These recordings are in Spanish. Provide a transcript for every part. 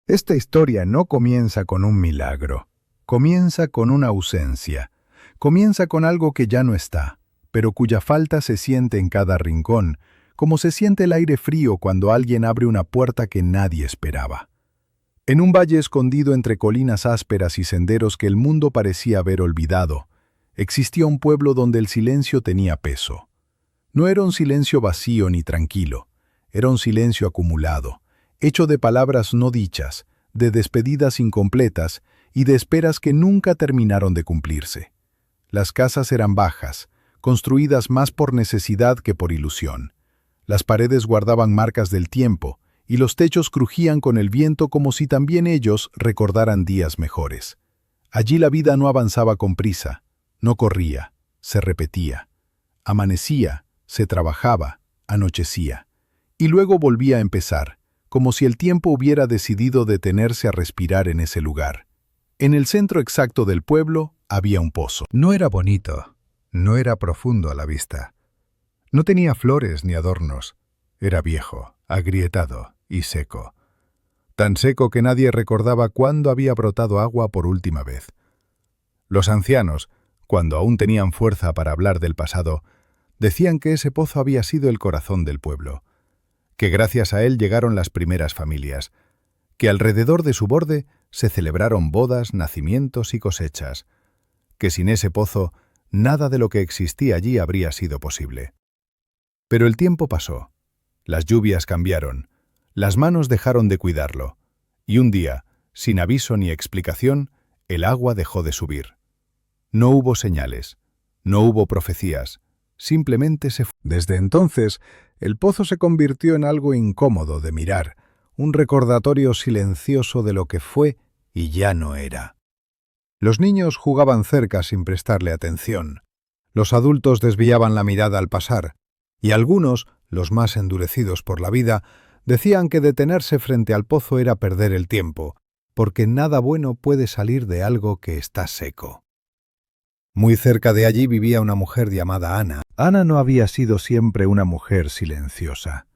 Esta historia no comienza con un milagro, comienza con una ausencia, comienza con algo que ya no está, pero cuya falta se siente en cada rincón, como se siente el aire frío cuando alguien abre una puerta que nadie esperaba. En un valle escondido entre colinas ásperas y senderos que el mundo parecía haber olvidado, existía un pueblo donde el silencio tenía peso. No era un silencio vacío ni tranquilo, era un silencio acumulado, hecho de palabras no dichas, de despedidas incompletas y de esperas que nunca terminaron de cumplirse. Las casas eran bajas, construidas más por necesidad que por ilusión. Las paredes guardaban marcas del tiempo, y los techos crujían con el viento como si también ellos recordaran días mejores. Allí la vida no avanzaba con prisa, no corría, se repetía. Amanecía, se trabajaba, anochecía. Y luego volvía a empezar, como si el tiempo hubiera decidido detenerse a respirar en ese lugar. En el centro exacto del pueblo había un pozo. No era bonito, no era profundo a la vista. No tenía flores ni adornos. Era viejo, agrietado y seco. Tan seco que nadie recordaba cuándo había brotado agua por última vez. Los ancianos, cuando aún tenían fuerza para hablar del pasado, decían que ese pozo había sido el corazón del pueblo, que gracias a él llegaron las primeras familias, que alrededor de su borde se celebraron bodas, nacimientos y cosechas, que sin ese pozo nada de lo que existía allí habría sido posible. Pero el tiempo pasó, las lluvias cambiaron, las manos dejaron de cuidarlo, y un día, sin aviso ni explicación, el agua dejó de subir. No hubo señales, no hubo profecías, simplemente se fue. Desde entonces, el pozo se convirtió en algo incómodo de mirar, un recordatorio silencioso de lo que fue y ya no era. Los niños jugaban cerca sin prestarle atención. Los adultos desviaban la mirada al pasar, y algunos, los más endurecidos por la vida, decían que detenerse frente al pozo era perder el tiempo, porque nada bueno puede salir de algo que está seco. Muy cerca de allí vivía una mujer llamada Ana. Ana no había sido siempre una mujer silenciosa.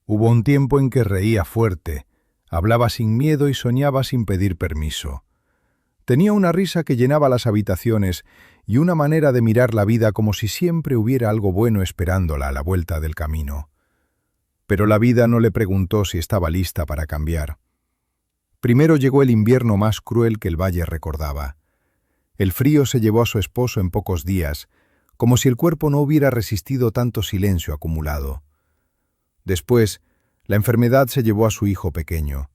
Hubo un tiempo en que reía fuerte, hablaba sin miedo y soñaba sin pedir permiso. Tenía una risa que llenaba las habitaciones y una manera de mirar la vida como si siempre hubiera algo bueno esperándola a la vuelta del camino. Pero la vida no le preguntó si estaba lista para cambiar. Primero llegó el invierno más cruel que el valle recordaba. El frío se llevó a su esposo en pocos días, como si el cuerpo no hubiera resistido tanto silencio acumulado. Después, la enfermedad se llevó a su hijo pequeño.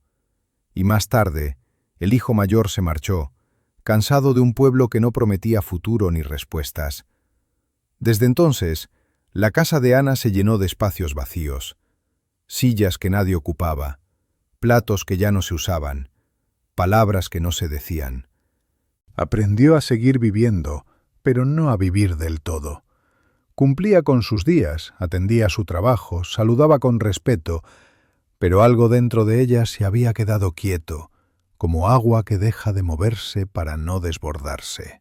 Y más tarde, el hijo mayor se marchó, cansado de un pueblo que no prometía futuro ni respuestas. Desde entonces, la casa de Ana se llenó de espacios vacíos, sillas que nadie ocupaba, platos que ya no se usaban, palabras que no se decían. Aprendió a seguir viviendo, pero no a vivir del todo. Cumplía con sus días, atendía su trabajo, saludaba con respeto, pero algo dentro de ella se había quedado quieto, como agua que deja de moverse para no desbordarse.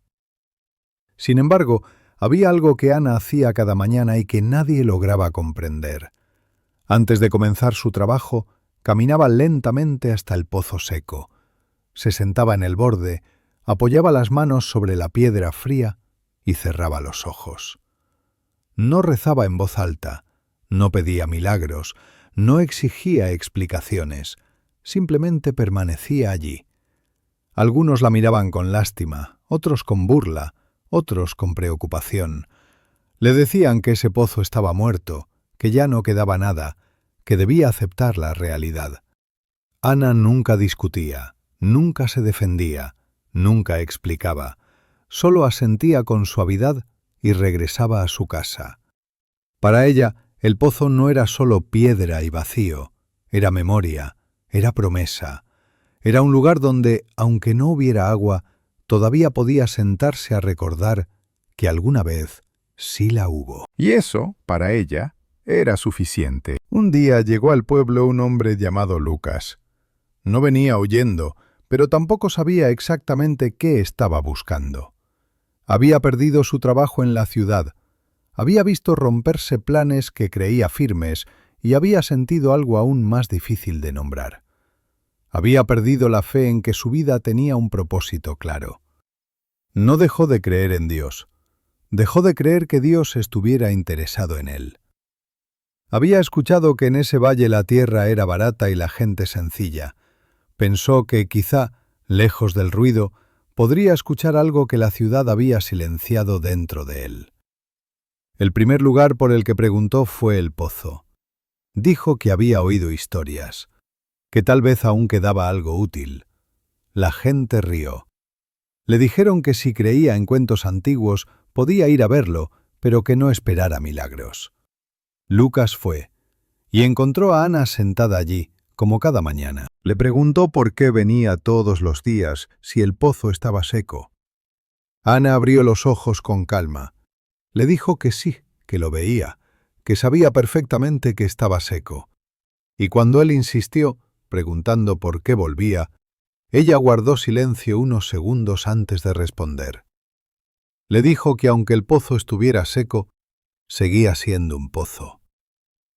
Sin embargo, había algo que Ana hacía cada mañana y que nadie lograba comprender. Antes de comenzar su trabajo, caminaba lentamente hasta el pozo seco. Se sentaba en el borde, apoyaba las manos sobre la piedra fría y cerraba los ojos. No rezaba en voz alta, no pedía milagros, no exigía explicaciones, simplemente permanecía allí. Algunos la miraban con lástima, otros con burla, otros con preocupación. Le decían que ese pozo estaba muerto, que ya no quedaba nada, que debía aceptar la realidad. Ana nunca discutía, nunca se defendía, nunca explicaba, solo asentía con suavidad y regresaba a su casa. Para ella, el pozo no era solo piedra y vacío, era memoria, era promesa, era un lugar donde, aunque no hubiera agua, todavía podía sentarse a recordar que alguna vez sí la hubo. Y eso, para ella, era suficiente. Un día llegó al pueblo un hombre llamado Lucas. No venía huyendo, pero tampoco sabía exactamente qué estaba buscando. Había perdido su trabajo en la ciudad, había visto romperse planes que creía firmes y había sentido algo aún más difícil de nombrar. Había perdido la fe en que su vida tenía un propósito claro. No dejó de creer en Dios. Dejó de creer que Dios estuviera interesado en él. Había escuchado que en ese valle la tierra era barata y la gente sencilla. Pensó que quizá, lejos del ruido, podría escuchar algo que la ciudad había silenciado dentro de él. El primer lugar por el que preguntó fue el pozo. Dijo que había oído historias, que tal vez aún quedaba algo útil. La gente rió. Le dijeron que si creía en cuentos antiguos podía ir a verlo, pero que no esperara milagros. Lucas fue, y encontró a Ana sentada allí, como cada mañana. Le preguntó por qué venía todos los días si el pozo estaba seco. Ana abrió los ojos con calma. Le dijo que sí, que lo veía, que sabía perfectamente que estaba seco. Y cuando él insistió, preguntando por qué volvía, ella guardó silencio unos segundos antes de responder. Le dijo que aunque el pozo estuviera seco, seguía siendo un pozo,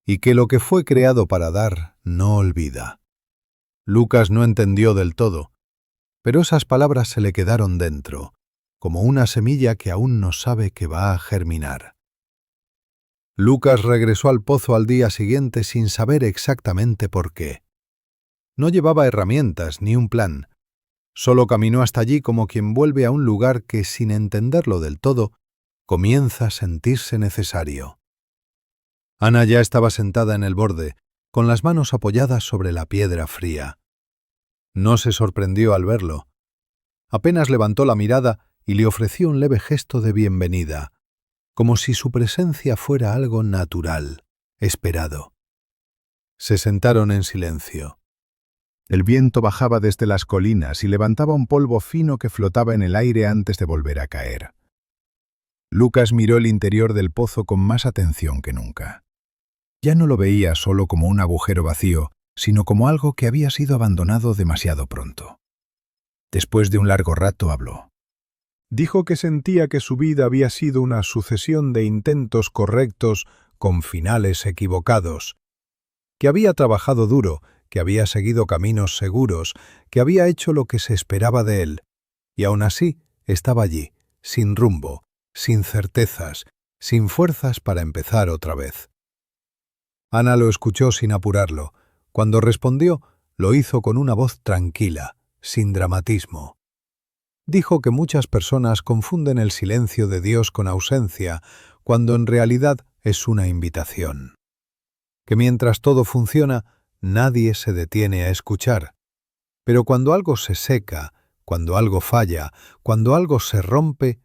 y que lo que fue creado para dar no olvida. Lucas no entendió del todo, pero esas palabras se le quedaron dentro, como una semilla que aún no sabe que va a germinar. Lucas regresó al pozo al día siguiente sin saber exactamente por qué. No llevaba herramientas ni un plan. Solo caminó hasta allí como quien vuelve a un lugar que, sin entenderlo del todo, comienza a sentirse necesario. Ana ya estaba sentada en el borde, con las manos apoyadas sobre la piedra fría. No se sorprendió al verlo. Apenas levantó la mirada y le ofreció un leve gesto de bienvenida, como si su presencia fuera algo natural, esperado. Se sentaron en silencio. El viento bajaba desde las colinas y levantaba un polvo fino que flotaba en el aire antes de volver a caer. Lucas miró el interior del pozo con más atención que nunca. Ya no lo veía solo como un agujero vacío, sino como algo que había sido abandonado demasiado pronto. Después de un largo rato habló. Dijo que sentía que su vida había sido una sucesión de intentos correctos con finales equivocados, que había trabajado duro, que había seguido caminos seguros, que había hecho lo que se esperaba de él, y aún así estaba allí, sin rumbo, sin certezas, sin fuerzas para empezar otra vez. Ana lo escuchó sin apurarlo. Cuando respondió, lo hizo con una voz tranquila, sin dramatismo. Dijo que muchas personas confunden el silencio de Dios con ausencia, cuando en realidad es una invitación. Que mientras todo funciona, nadie se detiene a escuchar. Pero cuando algo se seca, cuando algo falla, cuando algo se rompe,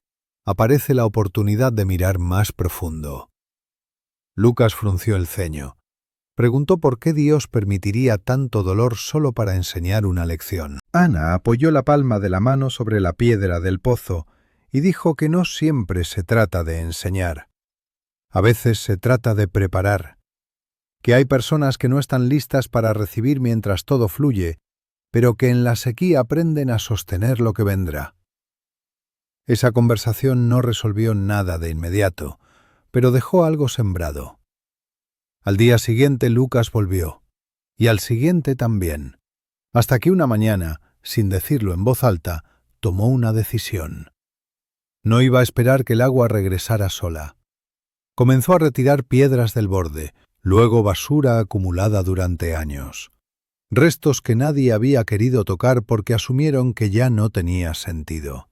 aparece la oportunidad de mirar más profundo. Lucas frunció el ceño. Preguntó por qué Dios permitiría tanto dolor solo para enseñar una lección. Ana apoyó la palma de la mano sobre la piedra del pozo y dijo que no siempre se trata de enseñar. A veces se trata de preparar. Que hay personas que no están listas para recibir mientras todo fluye, pero que en la sequía aprenden a sostener lo que vendrá. Esa conversación no resolvió nada de inmediato, pero dejó algo sembrado. Al día siguiente Lucas volvió, y al siguiente también, hasta que una mañana, sin decirlo en voz alta, tomó una decisión. No iba a esperar que el agua regresara sola. Comenzó a retirar piedras del borde, luego basura acumulada durante años. Restos que nadie había querido tocar porque asumieron que ya no tenía sentido.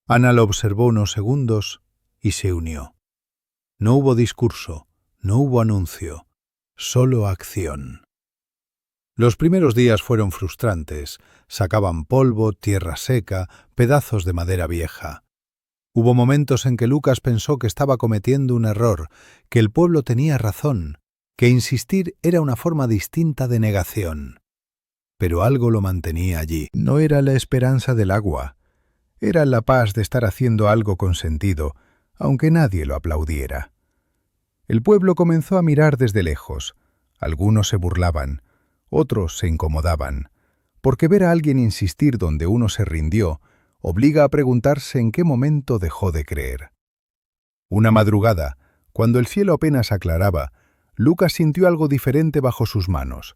Ana lo observó unos segundos y se unió. No hubo discurso, no hubo anuncio, solo acción. Los primeros días fueron frustrantes. Sacaban polvo, tierra seca, pedazos de madera vieja. Hubo momentos en que Lucas pensó que estaba cometiendo un error, que el pueblo tenía razón, que insistir era una forma distinta de negación. Pero algo lo mantenía allí. No era la esperanza del agua. Era la paz de estar haciendo algo con sentido, aunque nadie lo aplaudiera. El pueblo comenzó a mirar desde lejos. Algunos se burlaban, otros se incomodaban, porque ver a alguien insistir donde uno se rindió obliga a preguntarse en qué momento dejó de creer. Una madrugada, cuando el cielo apenas aclaraba, Lucas sintió algo diferente bajo sus manos.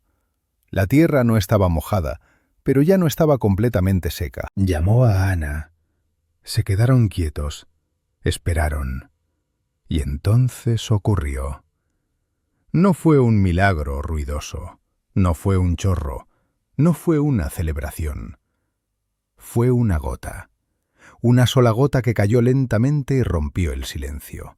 La tierra no estaba mojada, pero ya no estaba completamente seca. Llamó a Ana. Se quedaron quietos. Esperaron. Y entonces ocurrió. No fue un milagro ruidoso. No fue un chorro. No fue una celebración. Fue una gota. Una sola gota que cayó lentamente y rompió el silencio.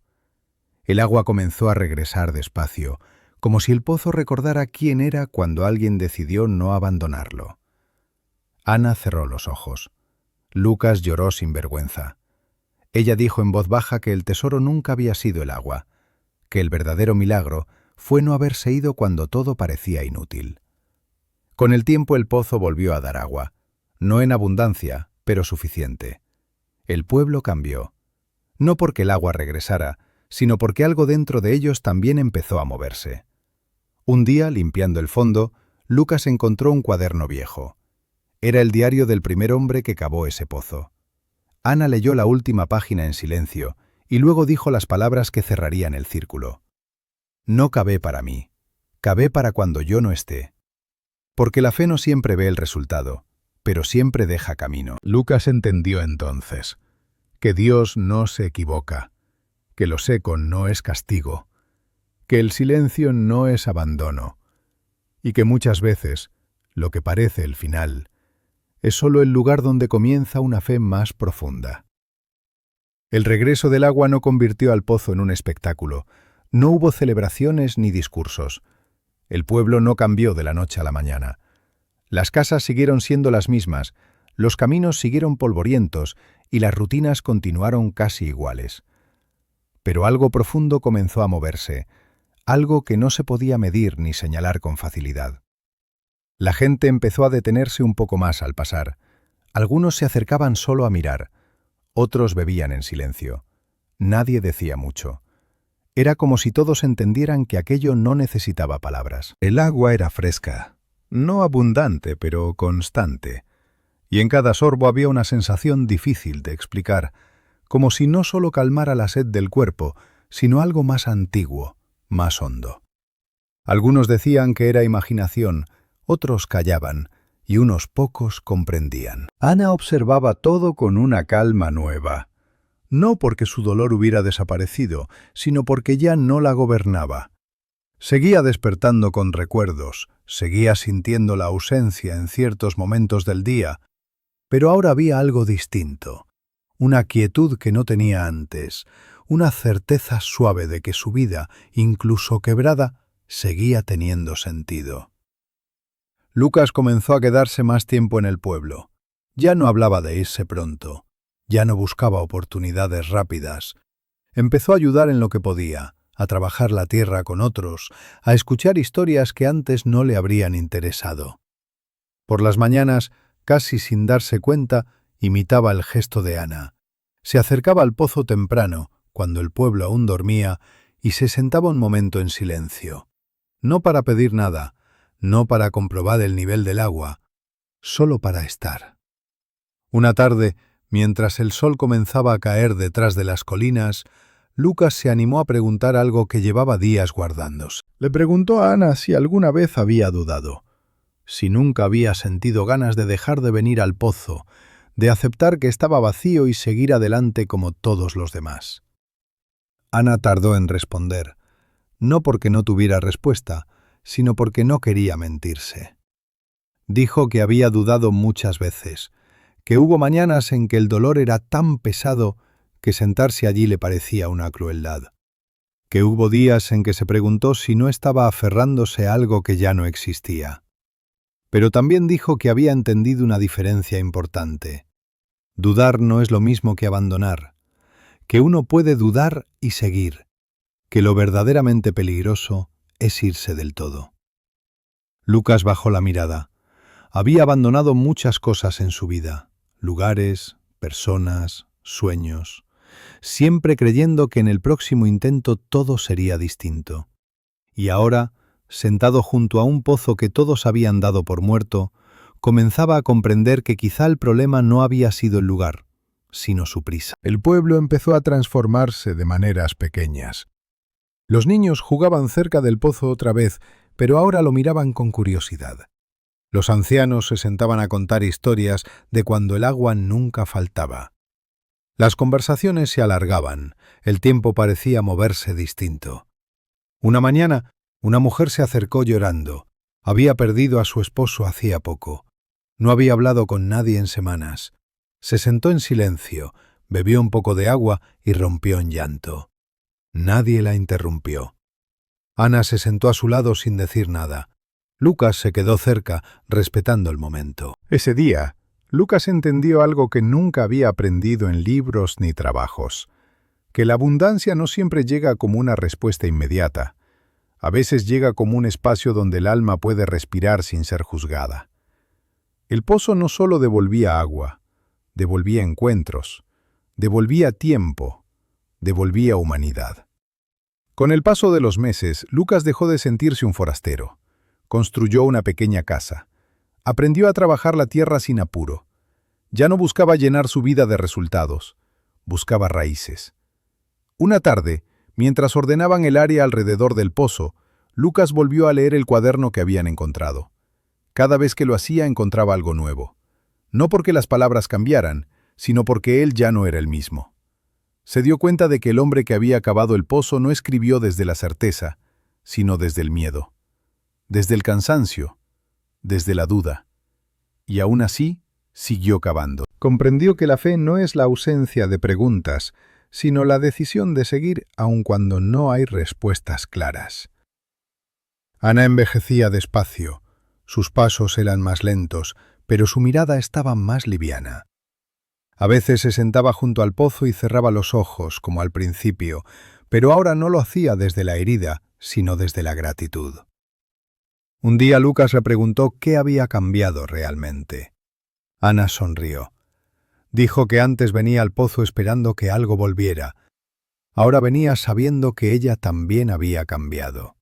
El agua comenzó a regresar despacio, como si el pozo recordara quién era cuando alguien decidió no abandonarlo. Ana cerró los ojos. Lucas lloró sin vergüenza. Ella dijo en voz baja que el tesoro nunca había sido el agua, que el verdadero milagro fue no haberse ido cuando todo parecía inútil. Con el tiempo el pozo volvió a dar agua, no en abundancia, pero suficiente. El pueblo cambió, no porque el agua regresara, sino porque algo dentro de ellos también empezó a moverse. Un día, limpiando el fondo, Lucas encontró un cuaderno viejo. Era el diario del primer hombre que cavó ese pozo. Ana leyó la última página en silencio y luego dijo las palabras que cerrarían el círculo. No cavé para mí, cavé para cuando yo no esté. Porque la fe no siempre ve el resultado, pero siempre deja camino. Lucas entendió entonces que Dios no se equivoca, que lo seco no es castigo, que el silencio no es abandono, y que muchas veces lo que parece el final es solo el lugar donde comienza una fe más profunda. El regreso del agua no convirtió al pozo en un espectáculo, no hubo celebraciones ni discursos. El pueblo no cambió de la noche a la mañana. Las casas siguieron siendo las mismas, los caminos siguieron polvorientos y las rutinas continuaron casi iguales. Pero algo profundo comenzó a moverse, algo que no se podía medir ni señalar con facilidad. La gente empezó a detenerse un poco más al pasar. Algunos se acercaban solo a mirar, otros bebían en silencio. Nadie decía mucho. Era como si todos entendieran que aquello no necesitaba palabras. El agua era fresca, no abundante, pero constante, y en cada sorbo había una sensación difícil de explicar, como si no solo calmara la sed del cuerpo, sino algo más antiguo, más hondo. Algunos decían que era imaginación, otros callaban, y unos pocos comprendían. Ana observaba todo con una calma nueva. No porque su dolor hubiera desaparecido, sino porque ya no la gobernaba. Seguía despertando con recuerdos, seguía sintiendo la ausencia en ciertos momentos del día, pero ahora había algo distinto, una quietud que no tenía antes, una certeza suave de que su vida, incluso quebrada, seguía teniendo sentido. Lucas comenzó a quedarse más tiempo en el pueblo. Ya no hablaba de irse pronto. Ya no buscaba oportunidades rápidas. Empezó a ayudar en lo que podía, a trabajar la tierra con otros, a escuchar historias que antes no le habrían interesado. Por las mañanas, casi sin darse cuenta, imitaba el gesto de Ana. Se acercaba al pozo temprano, cuando el pueblo aún dormía, y se sentaba un momento en silencio. No para pedir nada, no para comprobar el nivel del agua, solo para estar. Una tarde, mientras el sol comenzaba a caer detrás de las colinas, Lucas se animó a preguntar algo que llevaba días guardándose. Le preguntó a Ana si alguna vez había dudado, si nunca había sentido ganas de dejar de venir al pozo, de aceptar que estaba vacío y seguir adelante como todos los demás. Ana tardó en responder, no porque no tuviera respuesta, sino porque no quería mentirse. Dijo que había dudado muchas veces, que hubo mañanas en que el dolor era tan pesado que sentarse allí le parecía una crueldad, que hubo días en que se preguntó si no estaba aferrándose a algo que ya no existía. Pero también dijo que había entendido una diferencia importante. Dudar no es lo mismo que abandonar, que uno puede dudar y seguir, que lo verdaderamente peligroso es irse del todo. Lucas bajó la mirada. Había abandonado muchas cosas en su vida, lugares, personas, sueños, siempre creyendo que en el próximo intento todo sería distinto. Y ahora, sentado junto a un pozo que todos habían dado por muerto, comenzaba a comprender que quizá el problema no había sido el lugar, sino su prisa. El pueblo empezó a transformarse de maneras pequeñas. Los niños jugaban cerca del pozo otra vez, pero ahora lo miraban con curiosidad. Los ancianos se sentaban a contar historias de cuando el agua nunca faltaba. Las conversaciones se alargaban, el tiempo parecía moverse distinto. Una mañana, una mujer se acercó llorando. Había perdido a su esposo hacía poco. No había hablado con nadie en semanas. Se sentó en silencio, bebió un poco de agua y rompió en llanto. Nadie la interrumpió. Ana se sentó a su lado sin decir nada. Lucas se quedó cerca, respetando el momento. Ese día, Lucas entendió algo que nunca había aprendido en libros ni trabajos, que la abundancia no siempre llega como una respuesta inmediata. A veces llega como un espacio donde el alma puede respirar sin ser juzgada. El pozo no solo devolvía agua, devolvía encuentros, devolvía tiempo, devolvía humanidad. Con el paso de los meses, Lucas dejó de sentirse un forastero. Construyó una pequeña casa. Aprendió a trabajar la tierra sin apuro. Ya no buscaba llenar su vida de resultados. Buscaba raíces. Una tarde, mientras ordenaban el área alrededor del pozo, Lucas volvió a leer el cuaderno que habían encontrado. Cada vez que lo hacía encontraba algo nuevo. No porque las palabras cambiaran, sino porque él ya no era el mismo. Se dio cuenta de que el hombre que había cavado el pozo no escribió desde la certeza, sino desde el miedo, desde el cansancio, desde la duda. Y aún así, siguió cavando. Comprendió que la fe no es la ausencia de preguntas, sino la decisión de seguir aun cuando no hay respuestas claras. Ana envejecía despacio. Sus pasos eran más lentos, pero su mirada estaba más liviana. A veces se sentaba junto al pozo y cerraba los ojos, como al principio, pero ahora no lo hacía desde la herida, sino desde la gratitud. Un día Lucas le preguntó qué había cambiado realmente. Ana sonrió. Dijo que antes venía al pozo esperando que algo volviera. Ahora venía sabiendo que ella también había cambiado.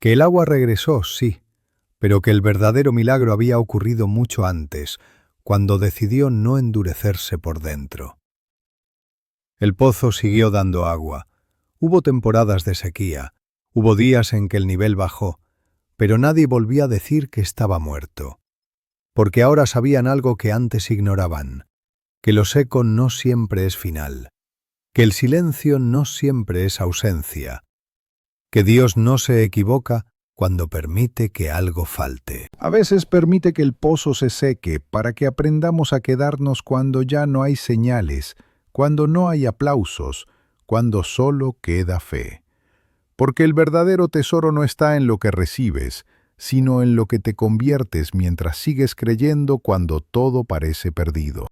Que el agua regresó, sí, pero que el verdadero milagro había ocurrido mucho antes, cuando decidió no endurecerse por dentro. El pozo siguió dando agua. Hubo temporadas de sequía, hubo días en que el nivel bajó, pero nadie volvía a decir que estaba muerto. Porque ahora sabían algo que antes ignoraban, que lo seco no siempre es final, que el silencio no siempre es ausencia, que Dios no se equivoca cuando permite que algo falte. A veces permite que el pozo se seque para que aprendamos a quedarnos cuando ya no hay señales, cuando no hay aplausos, cuando solo queda fe. Porque el verdadero tesoro no está en lo que recibes, sino en lo que te conviertes mientras sigues creyendo cuando todo parece perdido.